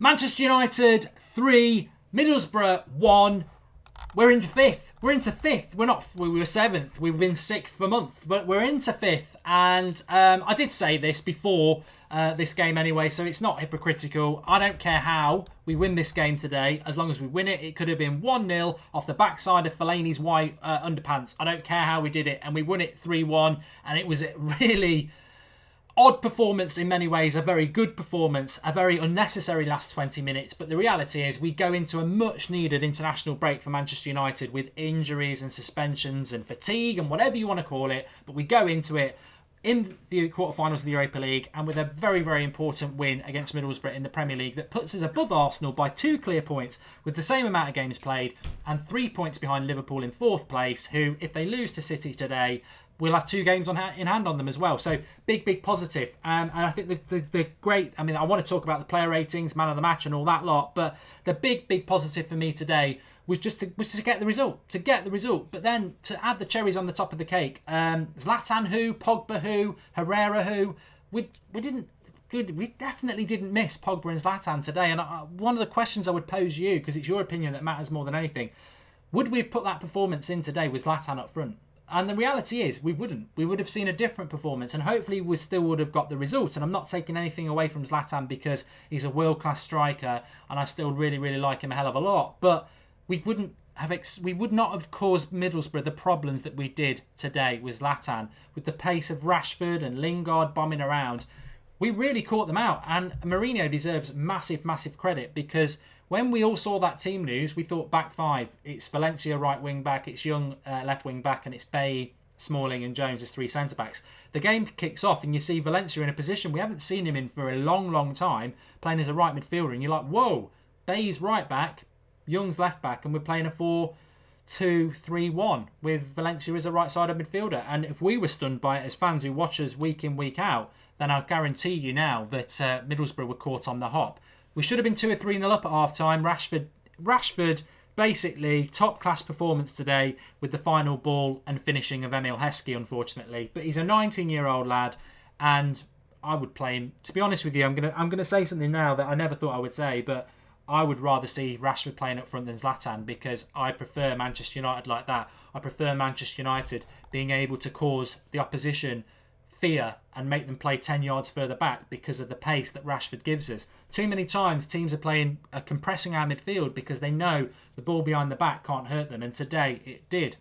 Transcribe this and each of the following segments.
Manchester United 3, Middlesbrough 1. We're into fifth. We're into fifth. We were seventh. We've been sixth for a month, but we're into fifth. And I did say this before this game anyway, so it's not hypocritical. I don't care how we win this game today. As long as we win it, it could have been 1-0 off the backside of Fellaini's white underpants. I don't care how we did it. And we won it 3-1. And it was a really odd performance in many ways, a very good performance, a very unnecessary last 20 minutes. But the reality is we go into a much needed international break for Manchester United with injuries and suspensions and fatigue and whatever you want to call it. But we go into it in the quarterfinals of the Europa League and with a very, very important win against Middlesbrough in the Premier League that puts us above Arsenal by 2 clear points with the same amount of games played and 3 points behind Liverpool in 4th place, who, if they lose to City today, we'll have 2 games in hand on them as well. So big positive. And I think the great, I mean, I want to talk about the player ratings, man of the match and all that lot, but the big positive for me today was just to get the result. But then to add the cherries on the top of the cake, Zlatan who, Pogba who, Herrera who, we definitely didn't miss Pogba and Zlatan today. And one of the questions I would pose you, because it's your opinion that matters more than anything, would we have put that performance in today with Zlatan up front? And the reality is we wouldn't. We would have seen a different performance and hopefully we still would have got the result. And I'm not taking anything away from Zlatan because he's a world-class striker and I still really like him a hell of a lot. But we would not have caused Middlesbrough the problems that we did today with Zlatan. With the pace of Rashford and Lingard bombing around, we really caught them out. And Mourinho deserves massive credit because when we all saw that team news, we thought back 5. It's Valencia right wing back, it's Young left wing back, and it's Bailly, Smalling and Jones as 3 centre backs. The game kicks off and you see Valencia in a position we haven't seen him in for a long time, playing as a right midfielder, and you're like, whoa, Bailly's right back, Young's left back, and we're playing a 4-2-3-1 with Valencia as a right-sided midfielder. And if we were stunned by it as fans who watch us week in, week out, then I'll guarantee you now that Middlesbrough were caught on the hop. We should have been 2 or 3-0 up at half-time. Rashford, basically, top-class performance today with the final ball and finishing of Emil Heskey, unfortunately. But he's a 19-year-old lad, and I would play him. To be honest with you, I'm gonna say something now that I never thought I would say, but I would rather see Rashford playing up front than Zlatan because I prefer Manchester United like that. I prefer Manchester United being able to cause the opposition fear and make them play 10 yards further back because of the pace that Rashford gives us. Too many times teams are compressing our midfield because they know the ball behind the back can't hurt them, and today it did.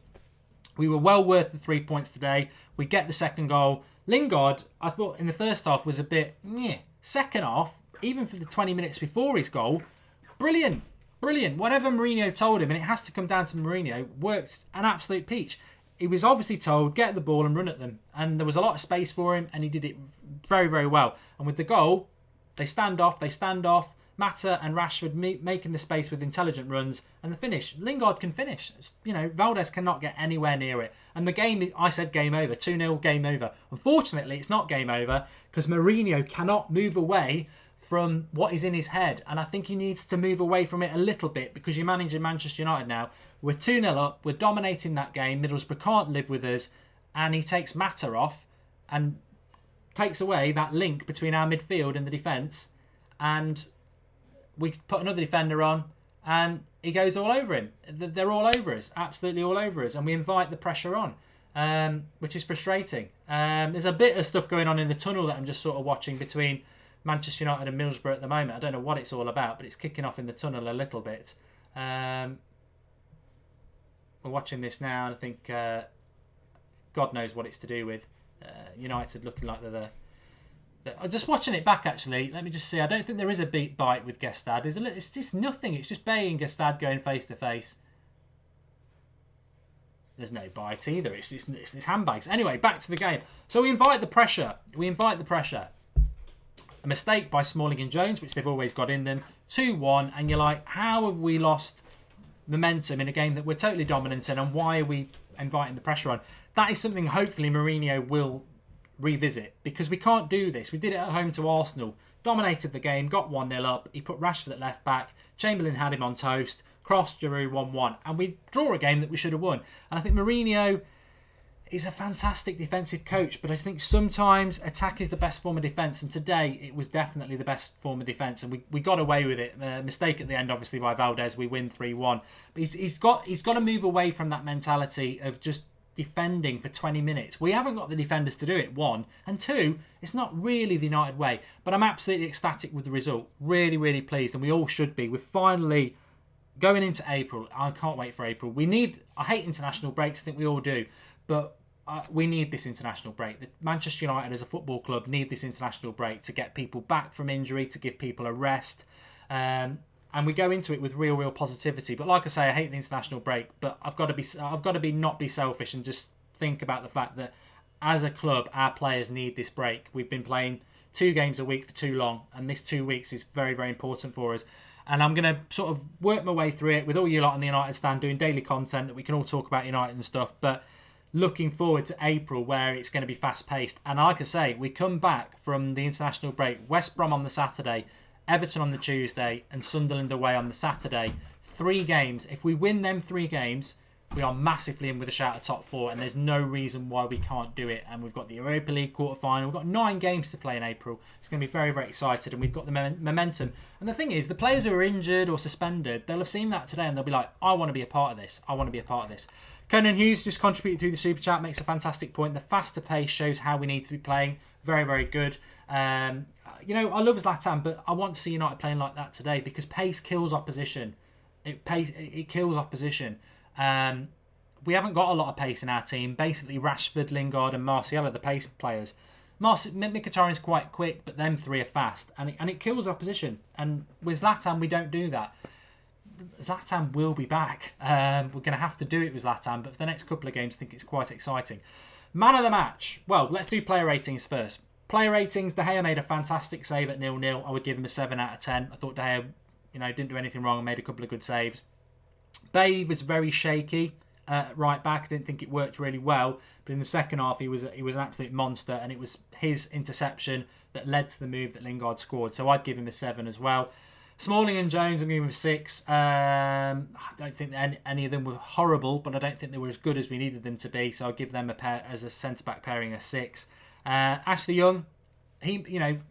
We were well worth the 3 points today. We get the second goal. Lingard, I thought in the first half was a bit meh. Second half, even for the 20 minutes before his goal, brilliant. Whatever Mourinho told him, and it has to come down to Mourinho, worked an absolute peach. He was obviously told, get the ball and run at them. And there was a lot of space for him, and he did it very well. And with the goal, they stand off. Mata and Rashford making the space with intelligent runs. And the finish, Lingard can finish. Valdez cannot get anywhere near it. And the game, I said game over. 2-0, game over. Unfortunately, it's not game over because Mourinho cannot move away from what is in his head, and I think he needs to move away from it a little bit because you're managing Manchester United now. We're 2-0 up, we're dominating that game, Middlesbrough can't live with us, and he takes Mata off and takes away that link between our midfield and the defence, and we put another defender on and he goes all over him. They're all over us, absolutely all over us, and we invite the pressure on, which is frustrating. There's a bit of stuff going on in the tunnel that I'm just sort of watching between Manchester United and Middlesbrough at the moment. I don't know what it's all about, but it's kicking off in the tunnel a little bit. We're watching this now, and I think God knows what it's to do with. United looking like they're I'm just watching it back, actually. Let me just see. I don't think there is a beat bite with Gestede. It's just nothing. It's just Bailly and Gestede going face-to-face. There's no bite either. It's handbags. Anyway, back to the game. So we invite the pressure. A mistake by Smalling and Jones, which they've always got in them. 2-1, and you're like, how have we lost momentum in a game that we're totally dominant in, and why are we inviting the pressure on? That is something hopefully Mourinho will revisit, because we can't do this. We did it at home to Arsenal, dominated the game, got 1-0 up. He put Rashford at left back. Chamberlain had him on toast. Cross, Giroud 1-1, and we draw a game that we should have won. And I think Mourinho, He's a fantastic defensive coach, but I think sometimes attack is the best form of defence, and today it was definitely the best form of defence, and we got away with it. Mistake at the end, obviously, by Valdez. We win 3-1. But he's got to move away from that mentality of just defending for 20 minutes. We haven't got the defenders to do it, one. And two, it's not really the United way. But I'm absolutely ecstatic with the result. Really, really pleased, and we all should be. We're finally going into April. I can't wait for April. I hate international breaks, I think we all do. But we need this international break. The Manchester United as a football club need this international break to get people back from injury, to give people a rest. And we go into it with real positivity. But like I say, I hate the international break. But I've got to not be selfish and just think about the fact that as a club, our players need this break. We've been playing 2 games a week for too long, and this 2 weeks is very, very important for us. And I'm going to sort of work my way through it with all you lot on the United stand, doing daily content that we can all talk about United and stuff. But looking forward to April, where it's going to be fast-paced. And like I say, we come back from the international break. West Brom on the Saturday, Everton on the Tuesday, and Sunderland away on the Saturday. 3 games. If we win them 3 games, we are massively in with a shout at top 4, and there's no reason why we can't do it. And we've got the Europa League quarter-final. We've got 9 games to play in April. It's going to be very, very excited, and we've got the momentum. And the thing is, the players who are injured or suspended, they'll have seen that today, and they'll be like, I want to be a part of this. I want to be a part of this. Conan Hughes just contributed through the Super Chat, makes a fantastic point. The faster pace shows how we need to be playing. Very, very good. I love Zlatan, but I want to see United playing like that today because pace kills opposition. It kills opposition. We haven't got a lot of pace in our team. Basically, Rashford, Lingard and Martial are the pace players. Mkhitaryan's quite quick, but them 3 are fast. And it kills opposition. And with Zlatan, we don't do that. Zlatan will be back. We're going to have to do it with Zlatan, but for the next couple of games, I think it's quite exciting. Man of the match. Well, let's do player ratings first. Player ratings, De Gea made a fantastic save at 0-0. I would give him a 7 out of 10. I thought De Gea, didn't do anything wrong and made a couple of good saves. Babe was very shaky right back. I didn't think it worked really well, but in the second half, he was an absolute monster, and it was his interception that led to the move that Lingard scored. So I'd give him a 7 as well. Smalling and Jones, I'm giving him a 6. I don't think any of them were horrible, but I don't think they were as good as we needed them to be. So I'll give them as a centre-back pairing a 6. Ashley Young,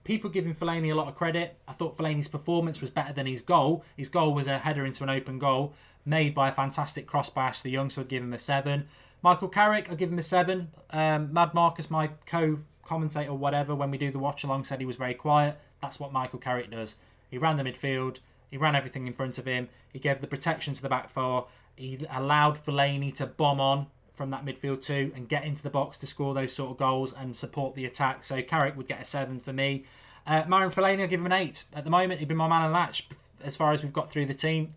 people giving Fellaini a lot of credit. I thought Fellaini's performance was better than his goal. His goal was a header into an open goal made by a fantastic cross by Ashley Young, so I'd give him a 7. Michael Carrick, I'll give him a 7. Mad Marcus, my co-commentator or whatever, when we do the watch-along, said he was very quiet. That's what Michael Carrick does. He ran the midfield. He ran everything in front of him. He gave the protection to the back 4. He allowed Fellaini to bomb on from that midfield too and get into the box to score those sort of goals and support the attack. So Carrick would get a 7 for me. Marouane Fellaini, I'll give him an 8. At the moment, he'd been my man of the match as far as we've got through the team.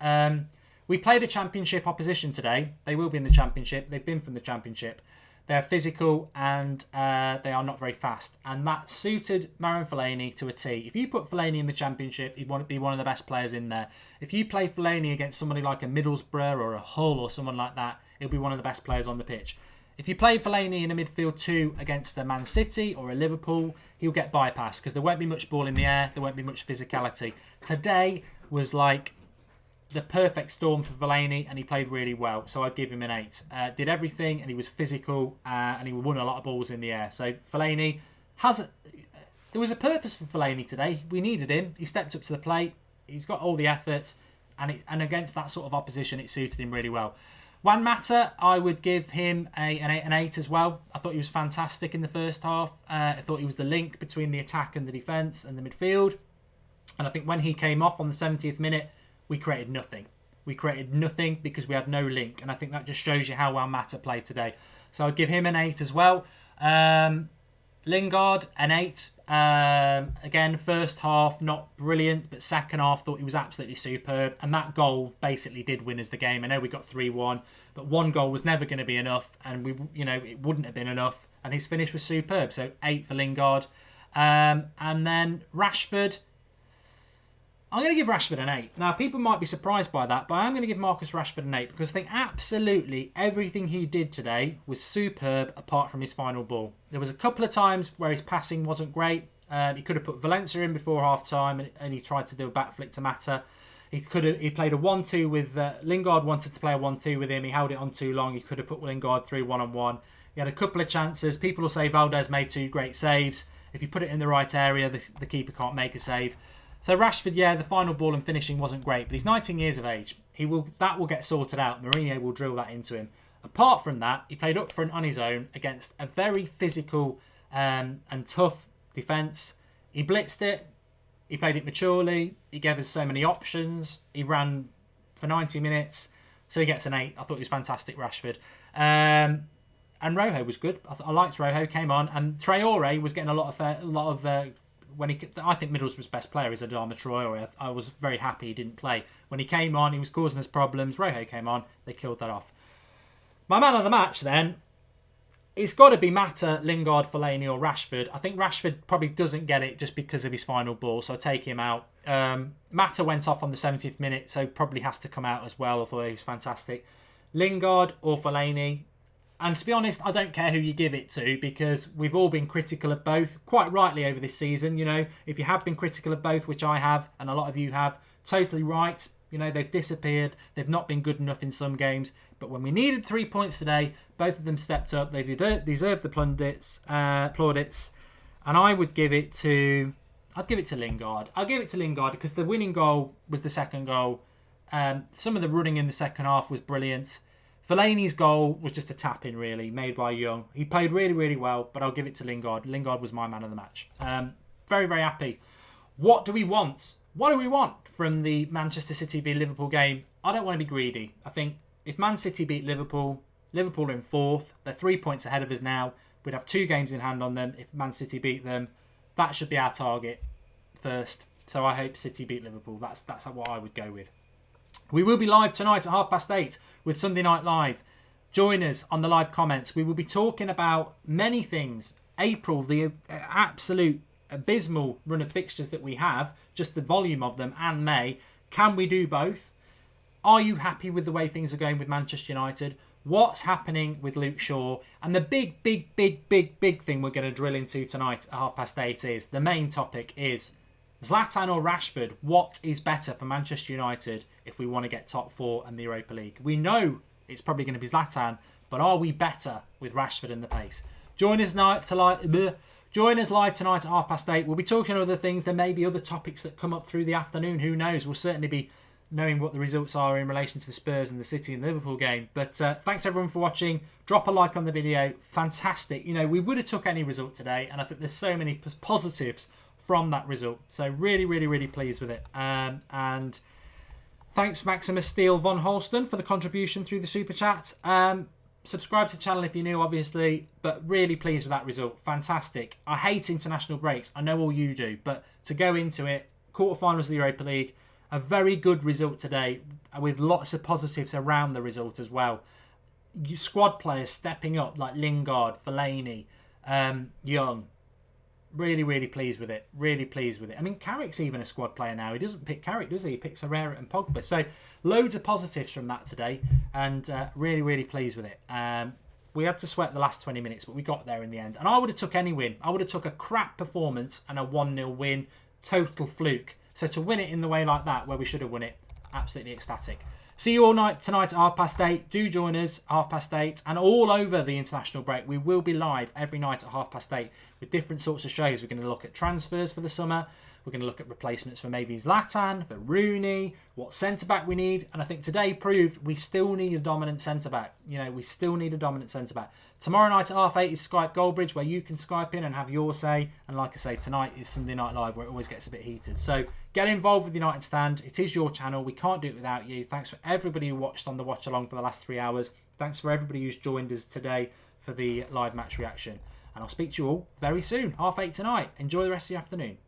We played a championship opposition today. They will be in the championship. They've been from the championship. They're physical and they are not very fast. And that suited Marouane Fellaini to a T. If you put Fellaini in the Championship, he'd want to be one of the best players in there. If you play Fellaini against somebody like a Middlesbrough or a Hull or someone like that, he'll be one of the best players on the pitch. If you play Fellaini in a midfield 2 against a Man City or a Liverpool, he'll get bypassed because there won't be much ball in the air. There won't be much physicality. Today was like the perfect storm for Fellaini, and he played really well, so I'd give him an 8. Did everything, and he was physical, and he won a lot of balls in the air. So Fellaini there was a purpose for Fellaini today. We needed him. He stepped up to the plate. He's got all the effort, and against that sort of opposition, it suited him really well. Juan Mata, I would give him an 8 as well. I thought he was fantastic in the first half. I thought he was the link between the attack and the defence and the midfield. And I think when he came off on the 70th minute, we created nothing. We created nothing because we had no link. And I think that just shows you how well Mata played today. So I'd give him an 8 as well. Lingard, an 8. Again, first half, not brilliant. But second half, thought he was absolutely superb. And that goal basically did win us the game. I know we got 3-1. But one goal was never going to be enough. And it wouldn't have been enough. And his finish was superb. So 8 for Lingard. And then Rashford. I'm going to give Rashford an 8. Now, people might be surprised by that, but I'm going to give Marcus Rashford an 8 because I think absolutely everything he did today was superb apart from his final ball. There was a couple of times where his passing wasn't great. He could have put Valencia in before half-time and he tried to do a back flick to Mata. He played a 1-2 with... Lingard wanted to play a 1-2 with him. He held it on too long. He could have put Lingard through one-on-one. He had a couple of chances. People will say Valdez made 2 great saves. If you put it in the right area, the keeper can't make a save. So Rashford, yeah, the final ball and finishing wasn't great, but he's 19 years of age. That will get sorted out. Mourinho will drill that into him. Apart from that, he played up front on his own against a very physical and tough defence. He blitzed it. He played it maturely. He gave us so many options. He ran for 90 minutes. So he gets an 8. I thought he was fantastic, Rashford. And Rojo was good. I liked Rojo. Came on, and Traore was getting a lot of when he. I think Middlesbrough's best player is Adama Traore. I was very happy he didn't play when he came on. He was causing us problems. Rojo came on. They killed that off. My man of the match then. It's got to be Mata, Lingard, Fellaini or Rashford. I think Rashford probably doesn't get it just because of his final ball, so I take him out. Mata went off on the 70th minute, so probably has to come out as well. I thought he was fantastic. Lingard or Fellaini. And to be honest, I don't care who you give it to because we've all been critical of both, quite rightly over this season. You know, if you have been critical of both, which I have, and a lot of you have, totally right. You know, they've disappeared. They've not been good enough in some games. But when we needed 3 points today, both of them stepped up. They deserved the plaudits. And I would give it to... I'd give it to Lingard. I'll give it to Lingard because the winning goal was the second goal. Some of the running in the second half was brilliant. Fellaini's goal was just a tap-in, really, made by Young. He played really, really well, but I'll give it to Lingard. Lingard was my man of the match. Very, very happy. What do we want? What do we want from the Manchester City v Liverpool game? I don't want to be greedy. I think if Man City beat Liverpool, Liverpool are in 4th. They're 3 points ahead of us now. We'd have 2 games in hand on them if Man City beat them. That should be our target first. So I hope City beat Liverpool. That's what I would go with. We will be live tonight at 8:30 with Sunday Night Live. Join us on the live comments. We will be talking about many things. April, the absolute abysmal run of fixtures that we have, just the volume of them, and May. Can we do both? Are you happy with the way things are going with Manchester United? What's happening with Luke Shaw? And the big thing we're going to drill into tonight at 8:30 is, the main topic is, Zlatan or Rashford, what is better for Manchester United if we want to get top 4 and the Europa League? We know it's probably going to be Zlatan, but are we better with Rashford in the pace? Join us live tonight at 8:30. We'll be talking other things. There may be other topics that come up through the afternoon. Who knows? We'll certainly be knowing what the results are in relation to the Spurs and the City and Liverpool game. But thanks everyone for watching. Drop a like on the video. Fantastic. You know, we would have took any result today, and I think there's so many positives from that result. So really pleased with it. And thanks Maximus Steele von Holsten for the contribution through the super chat. Subscribe to the channel if you're new, obviously, but really pleased with that result. Fantastic. I hate international breaks. I know all you do, but to go into it, quarterfinals of the Europa League, a very good result today with lots of positives around the result as well. Squad players stepping up like Lingard, Fellaini, Young. Really pleased with it. Really pleased with it. I mean, Carrick's even a squad player now. He doesn't pick Carrick, does he? He picks Herrera and Pogba. So loads of positives from that today, and really pleased with it. We had to sweat the last 20 minutes, but we got there in the end. And I would have took any win. I would have took a crap performance and a 1-0 win. Total fluke. So to win it in the way like that, where we should have won it, absolutely ecstatic. See you all night tonight at 8:30. Do join us 8:30 and all over the international break. We will be live every night at 8:30 with different sorts of shows. We're going to look at transfers for the summer. We're going to look at replacements for maybe Zlatan, for Rooney, what centre-back we need. And I think today proved we still need a dominant centre-back. You know, we still need a dominant centre-back. Tomorrow night at 8:30 is Skype Goldbridge, where you can Skype in and have your say. And like I say, tonight is Sunday Night Live, where it always gets a bit heated. So get involved with United Stand. It is your channel. We can't do it without you. Thanks for everybody who watched on the watch-along for the last 3 hours. Thanks for everybody who's joined us today for the live match reaction. And I'll speak to you all very soon, 8:30 tonight. Enjoy the rest of the afternoon.